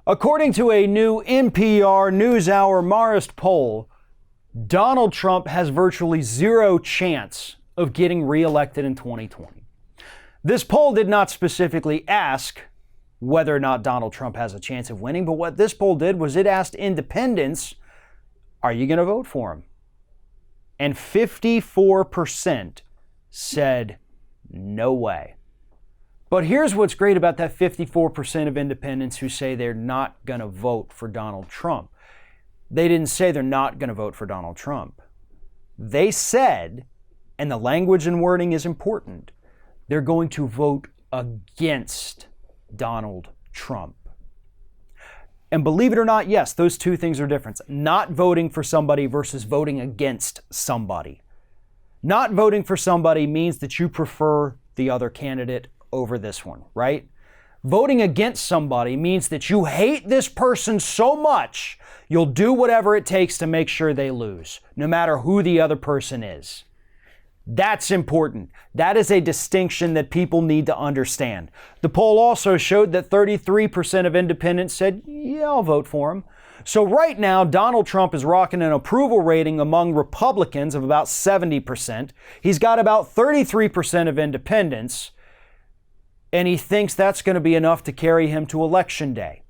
According to a new NPR NewsHour Marist poll, Donald Trump has virtually zero chance of getting reelected in 2020. This poll did not specifically ask whether or not Donald Trump has a chance of winning, but what this poll did was it asked independents, are you going to vote for him? And 54% said, no way. But here's what's great about that 54% of independents who say they're not going to vote for Donald Trump. They didn't say they're not going to vote for Donald Trump. They said, and the language and wording is important, they're going to vote against Donald Trump. And believe it or not, yes, those two things are different. Not voting for somebody versus voting against somebody. Not voting for somebody means that you prefer the other candidate over this one, right? Voting against somebody means that you hate this person so much, you'll do whatever it takes to make sure they lose, no matter who the other person is. That's important. That is a distinction that people need to understand. The poll also showed that 33% of independents said, yeah, I'll vote for him. So right now, Donald Trump is rocking an approval rating among Republicans of about 70%. He's got about 33% of independents, and he thinks that's going to be enough to carry him to Election Day.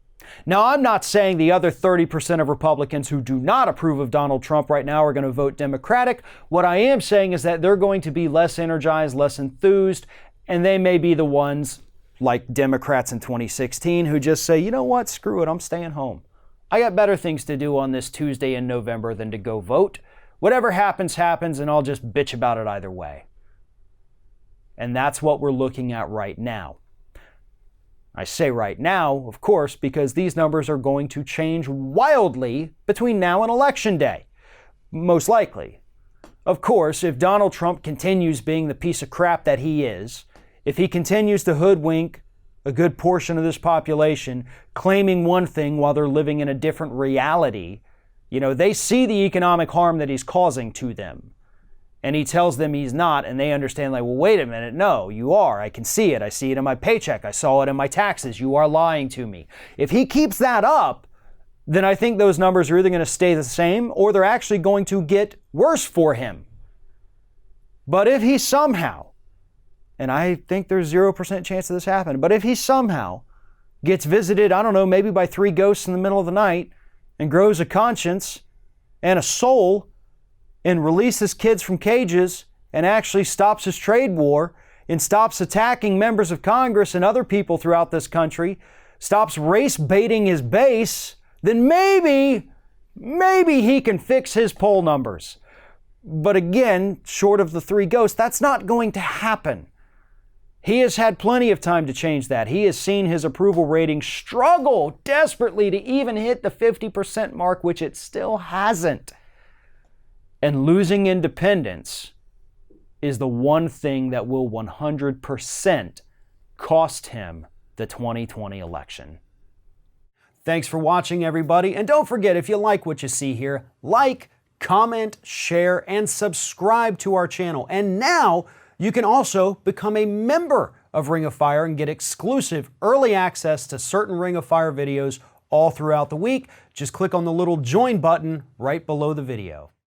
Now, I'm not saying the other 30% of Republicans who do not approve of Donald Trump right now are going to vote Democratic. What I am saying is that they're going to be less energized, less enthused, and they may be the ones, like Democrats in 2016, who just say, you know what, screw it, I'm staying home. I got better things to do on this Tuesday in November than to go vote. Whatever happens, happens, and I'll just bitch about it either way. And that's what we're looking at right now. I say right now, of course, because these numbers are going to change wildly between now and Election Day. Most likely. Of course, if Donald Trump continues being the piece of crap that he is, if he continues to hoodwink a good portion of this population, claiming one thing while they're living in a different reality, they see the economic harm that he's causing to them. And he tells them he's not, and they understand, like, well, wait a minute, no, you are. I can see it. I see it in my paycheck. I saw it in my taxes. You are lying to me. If he keeps that up, then I think those numbers are either going to stay the same or they're actually going to get worse for him. But if he somehow, and I think there's 0% chance of this happening, but if he somehow gets visited, I don't know, maybe by 3 ghosts in the middle of the night and grows a conscience and a soul and releases kids from cages and actually stops his trade war and stops attacking members of Congress and other people throughout this country, stops race baiting his base, then maybe he can fix his poll numbers. But again, short of the 3 ghosts, that's not going to happen. He has had plenty of time to change that. He has seen his approval rating struggle desperately to even hit the 50% mark, which it still hasn't. And losing independence is the one thing that will 100% cost him the 2020 election. Thanks for watching, everybody. And don't forget, if you like what you see here, like, comment, share, and subscribe to our channel. And now you can also become a member of Ring of Fire and get exclusive early access to certain Ring of Fire videos all throughout the week. Just click on the little join button right below the video.